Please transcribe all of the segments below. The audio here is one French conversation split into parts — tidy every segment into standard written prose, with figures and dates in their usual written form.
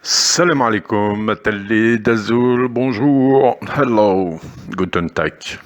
Salam alaikum, Atali d'Azul, bonjour, hello, guten Tag.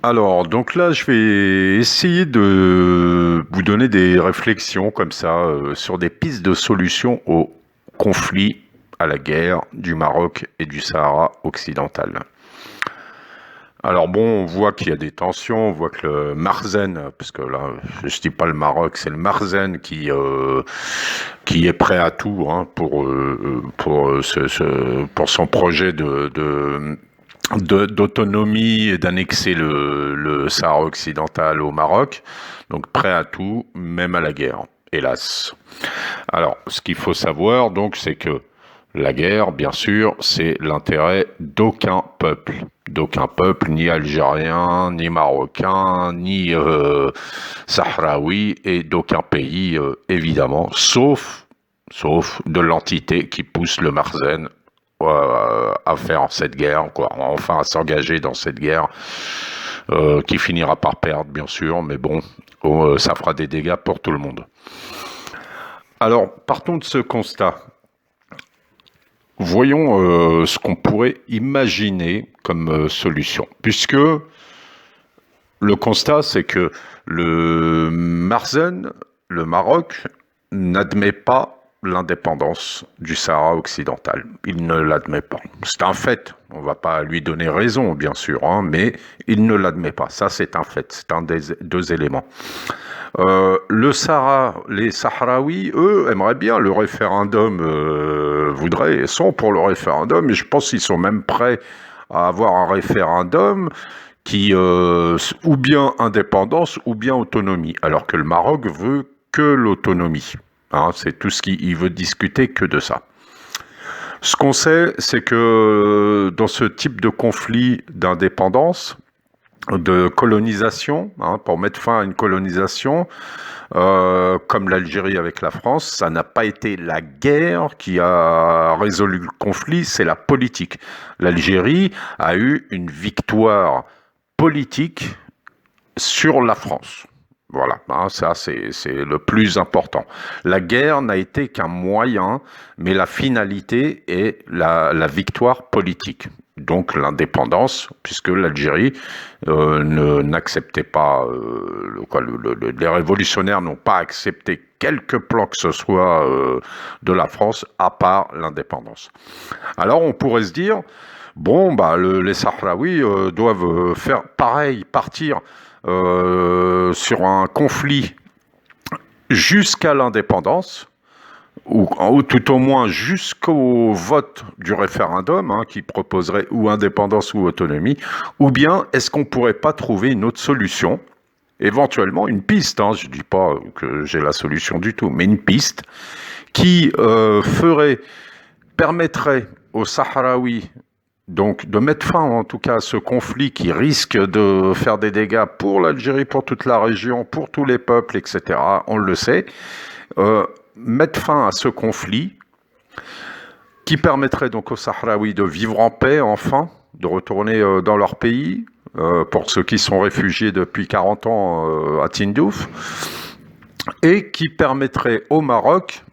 Alors, donc là, je vais essayer de vous donner des réflexions comme ça sur des pistes de solutions au conflit, à la guerre du Maroc et du Sahara occidental. Alors bon, on voit qu'il y a des tensions, on voit que le Marzen, parce que là, je dis pas le Maroc, c'est le Marzen qui est prêt à tout hein, pour son projet d'autonomie et d'annexer le Sahara occidental au Maroc, donc prêt à tout, même à la guerre, hélas. Alors, ce qu'il faut savoir, donc, c'est que la guerre, bien sûr, c'est l'intérêt d'aucun peuple, ni algérien, ni marocain, ni sahraoui, et d'aucun pays, évidemment, sauf de l'entité qui pousse le Marzen à faire cette guerre, quoi, enfin à s'engager dans cette guerre, qui finira par perdre, bien sûr, mais bon, ça fera des dégâts pour tout le monde. Alors, partons de ce constat. Voyons ce qu'on pourrait imaginer comme solution, puisque le constat, c'est que le Marzen, le Maroc, n'admet pas l'indépendance du Sahara occidental. Il ne l'admet pas. C'est un fait. On ne va pas lui donner raison, bien sûr, hein, mais il ne l'admet pas. Ça, c'est un fait. C'est un des deux éléments. Le Sahara, les Sahraouis, eux, aimeraient bien le référendum, sont pour le référendum, et je pense qu'ils sont même prêts à avoir un référendum qui, ou bien indépendance, ou bien autonomie, alors que le Maroc veut que l'autonomie. Hein, c'est tout ce qu'il veut discuter que de ça. Ce qu'on sait, c'est que dans ce type de conflit d'indépendance, de colonisation, hein, pour mettre fin à une colonisation, comme l'Algérie avec la France, ça n'a pas été la guerre qui a résolu le conflit, c'est la politique. L'Algérie a eu une victoire politique sur la France. Voilà, hein, ça c'est le plus important. La guerre n'a été qu'un moyen, mais la finalité est la victoire politique. Donc l'indépendance, puisque l'Algérie n'acceptait pas, les révolutionnaires n'ont pas accepté quelque plan que ce soit de la France, à part l'indépendance. Alors on pourrait se dire, bon, bah, les Sahraouis doivent faire pareil, partir sur un conflit jusqu'à l'indépendance, ou tout au moins jusqu'au vote du référendum, hein, qui proposerait ou indépendance ou autonomie, ou bien est-ce qu'on pourrait pas trouver une autre solution, éventuellement une piste, hein, je dis pas que j'ai la solution du tout, mais une piste qui permettrait aux Sahraouis donc de mettre fin en tout cas à ce conflit qui risque de faire des dégâts pour l'Algérie, pour toute la région, pour tous les peuples, etc. On le sait. Mettre fin à ce conflit qui permettrait donc aux Sahraouis de vivre en paix enfin, de retourner dans leur pays, pour ceux qui sont réfugiés depuis 40 ans à Tindouf, et qui permettrait au Maroc,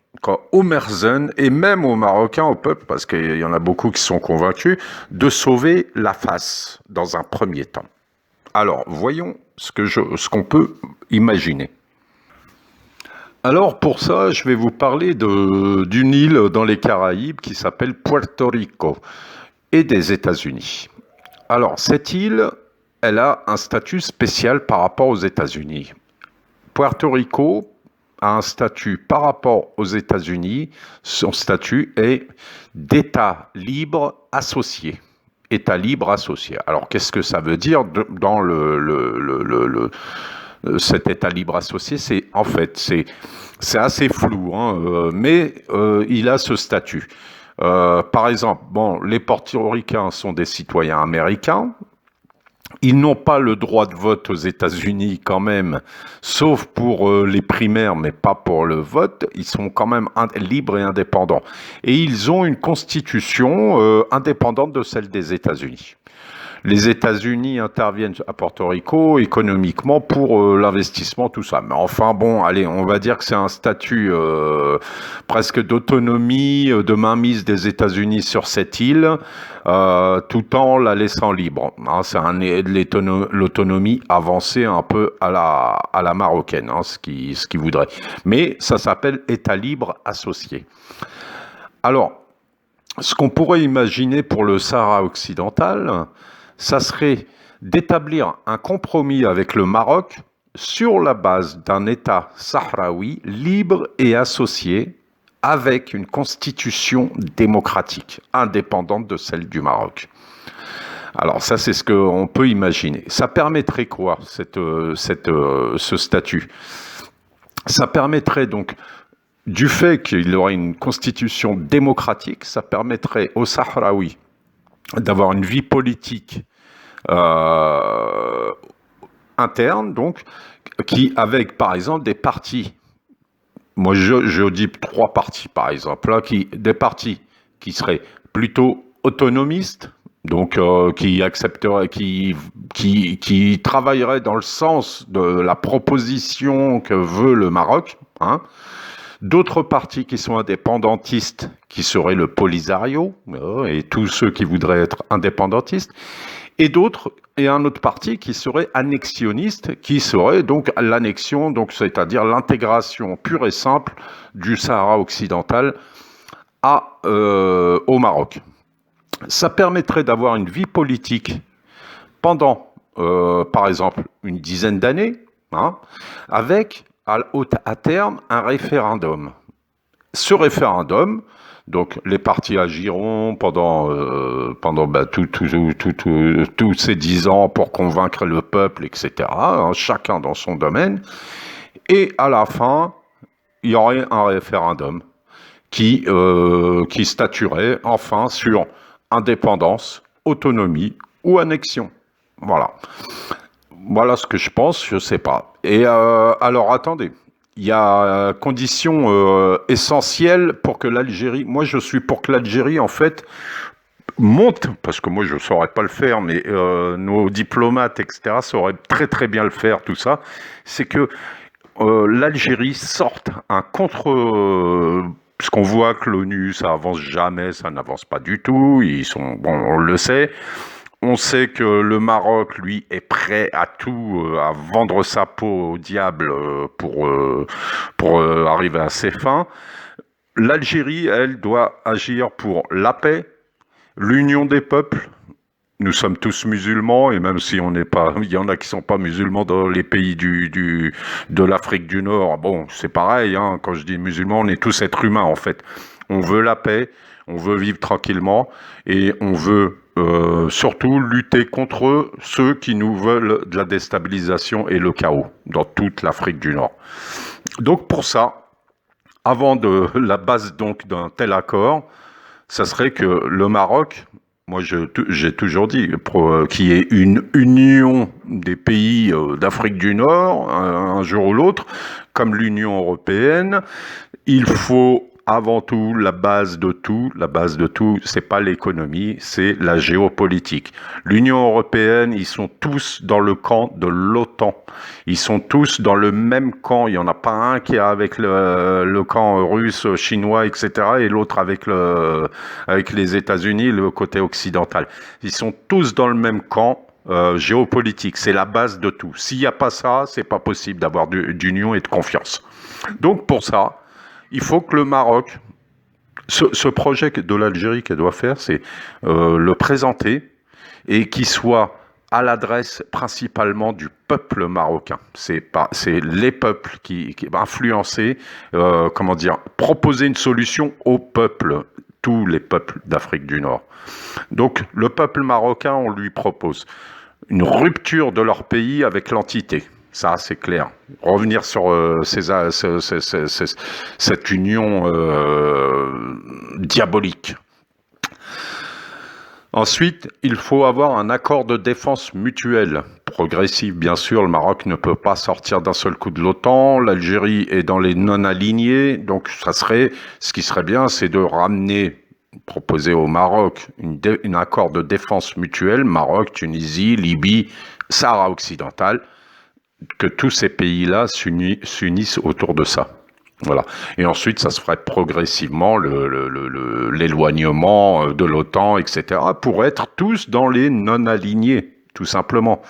aux Merzen et même aux Marocains, au peuple, parce qu'il y en a beaucoup qui sont convaincus, de sauver la face dans un premier temps. Alors, voyons ce qu'on peut imaginer. Alors pour ça, je vais vous parler d'une île dans les Caraïbes qui s'appelle Puerto Rico et des États-Unis. Alors cette île, elle a un statut spécial par rapport aux États-Unis. Puerto Rico a un statut par rapport aux États-Unis, son statut est d'État libre associé. État libre associé. Alors qu'est-ce que ça veut dire dans cet État libre associé? C'est en fait c'est assez flou, hein, mais il a ce statut. Par exemple, bon, les portoricains sont des citoyens américains. Ils n'ont pas le droit de vote aux États-Unis quand même, sauf pour les primaires, mais pas pour le vote. Ils sont quand même libres et indépendants. Et ils ont une constitution indépendante de celle des États-Unis. les États-Unis interviennent à Porto Rico économiquement pour l'investissement, tout ça. Mais enfin bon, allez, on va dire que c'est un statut presque d'autonomie, de mainmise des États-Unis sur cette île, tout en la laissant libre. Hein, c'est l'autonomie avancée un peu à la marocaine, hein, ce qui voudrait. Mais ça s'appelle État libre associé. Alors, ce qu'on pourrait imaginer pour le Sahara occidental, ça serait d'établir un compromis avec le Maroc sur la base d'un État sahraoui libre et associé avec une constitution démocratique, indépendante de celle du Maroc. Alors ça, c'est ce qu'on peut imaginer. Ça permettrait quoi, ce statut? Ça permettrait donc, du fait qu'il y aurait une constitution démocratique, ça permettrait aux Sahraouis d'avoir une vie politique interne, donc, qui, avec, par exemple, des partis, moi je dis 3 partis, par exemple, là, des partis qui seraient plutôt autonomistes, donc qui accepteraient, qui travailleraient dans le sens de la proposition que veut le Maroc, hein. D'autres partis qui sont indépendantistes, qui seraient le Polisario, et tous ceux qui voudraient être indépendantistes, et un autre parti qui serait annexionniste, qui serait donc l'annexion, donc c'est-à-dire l'intégration pure et simple du Sahara occidental au Maroc. Ça permettrait d'avoir une vie politique pendant, par exemple, une dizaine d'années, hein, avec à terme un référendum. Ce référendum, donc les partis agiront pendant tous ces 10 ans pour convaincre le peuple, etc., hein, chacun dans son domaine, et à la fin, il y aurait un référendum qui statuerait enfin sur indépendance, autonomie ou annexion. Voilà ce que je pense, je sais pas. Et alors attendez, il y a condition essentielle pour que l'Algérie, moi je suis pour que l'Algérie en fait monte, parce que moi je ne saurais pas le faire, mais nos diplomates, etc., sauraient très très bien le faire, tout ça, c'est que l'Algérie sorte un contre... parce qu'on voit que l'ONU, ça avance jamais, ça n'avance pas du tout, on le sait. On sait que le Maroc, lui, est prêt à tout, à vendre sa peau au diable pour arriver à ses fins. L'Algérie, elle, doit agir pour la paix, l'union des peuples. Nous sommes tous musulmans, et même si on n'est pas, il y en a qui sont pas musulmans dans les pays de l'Afrique du Nord. Bon, c'est pareil, hein, quand je dis musulmans, on est tous êtres humains, en fait. On veut la paix, on veut vivre tranquillement, et on veut surtout lutter contre ceux qui nous veulent de la déstabilisation et le chaos dans toute l'Afrique du Nord. Donc pour ça, avant de la base donc d'un tel accord, ça serait que le Maroc, moi j'ai toujours dit, qu'il y ait une union des pays d'Afrique du Nord, un jour ou l'autre, comme l'Union européenne. Il faut avant tout la base de tout, c'est pas l'économie, c'est la géopolitique. L'Union européenne, ils sont tous dans le camp de l'OTAN. Ils sont tous dans le même camp. Il y en a pas un qui est avec le camp russe, chinois, etc., et l'autre avec les États-Unis, le côté occidental. Ils sont tous dans le même camp. Géopolitique, c'est la base de tout. S'il n'y a pas ça, c'est pas possible d'avoir d'union et de confiance. Donc pour ça, il faut que le Maroc, ce projet de l'Algérie qu'elle doit faire, c'est le présenter et qu'il soit à l'adresse principalement du peuple marocain. C'est les peuples qui influencer, proposer une solution au peuple, tous les peuples d'Afrique du Nord. Donc le peuple marocain, on lui propose une rupture de leur pays avec l'entité. Ça, c'est clair. Revenir sur cette union diabolique. Ensuite, il faut avoir un accord de défense mutuelle, progressif bien sûr. Le Maroc ne peut pas sortir d'un seul coup de l'OTAN. L'Algérie est dans les non-alignés. Donc, ce qui serait bien, c'est de ramener proposer au Maroc un accord de défense mutuelle, Maroc, Tunisie, Libye, Sahara occidental, que tous ces pays-là s'unissent autour de ça. Voilà. Et ensuite, ça se ferait progressivement l'éloignement de l'OTAN, etc., pour être tous dans les non-alignés, tout simplement.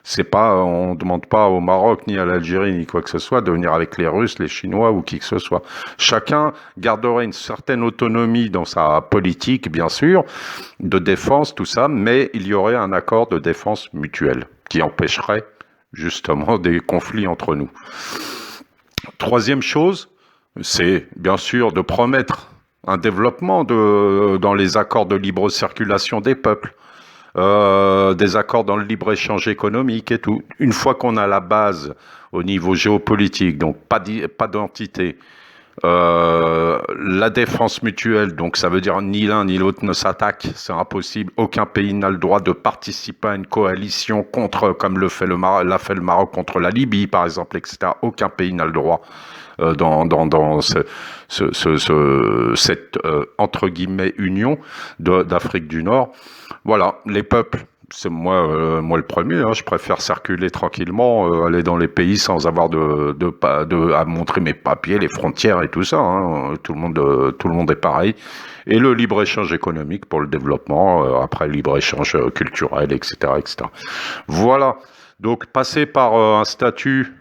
C'est pas, on demande pas au Maroc, ni à l'Algérie, ni quoi que ce soit, de venir avec les Russes, les Chinois ou qui que ce soit. Chacun garderait une certaine autonomie dans sa politique, bien sûr, de défense, tout ça, mais il y aurait un accord de défense mutuelle qui empêcherait justement des conflits entre nous. Troisième chose, c'est bien sûr de promettre un développement dans les accords de libre circulation des peuples, des accords dans le libre-échange économique et tout. Une fois qu'on a la base au niveau géopolitique, donc pas d'entité, la défense mutuelle, donc ça veut dire ni l'un ni l'autre ne s'attaque, c'est impossible. Aucun pays n'a le droit de participer à une coalition contre, comme l'a fait le Maroc contre la Libye, par exemple, etc. Aucun pays n'a le droit dans cette entre guillemets union d'Afrique du Nord. Voilà, les peuples. C'est moi le premier. Hein, je préfère circuler tranquillement, aller dans les pays sans avoir à montrer mes papiers, les frontières et tout ça. Hein. Tout le monde est pareil. Et le libre échange économique pour le développement. Après le libre échange culturel, etc., etc. Voilà. Donc passer par un statut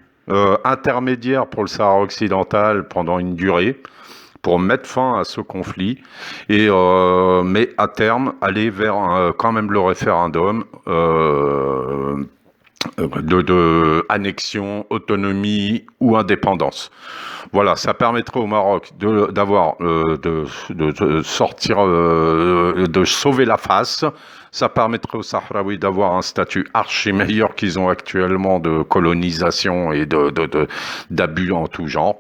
intermédiaire pour le Sahara occidental pendant une durée, pour mettre fin à ce conflit, mais à terme aller vers quand même le référendum de annexion, autonomie ou indépendance. Voilà, ça permettrait au Maroc de sortir, de sauver la face. Ça permettrait aux Sahraouis d'avoir un statut archi meilleur qu'ils ont actuellement de colonisation et d'abus en tout genre.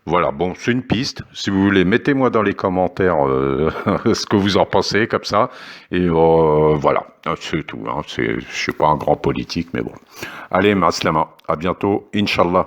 Voilà, bon, c'est une piste. Si vous voulez, mettez-moi dans les commentaires ce que vous en pensez, comme ça. Et voilà, c'est tout. Hein. Je suis pas un grand politique, mais bon. Allez, Maslama, à bientôt, Inch'Allah.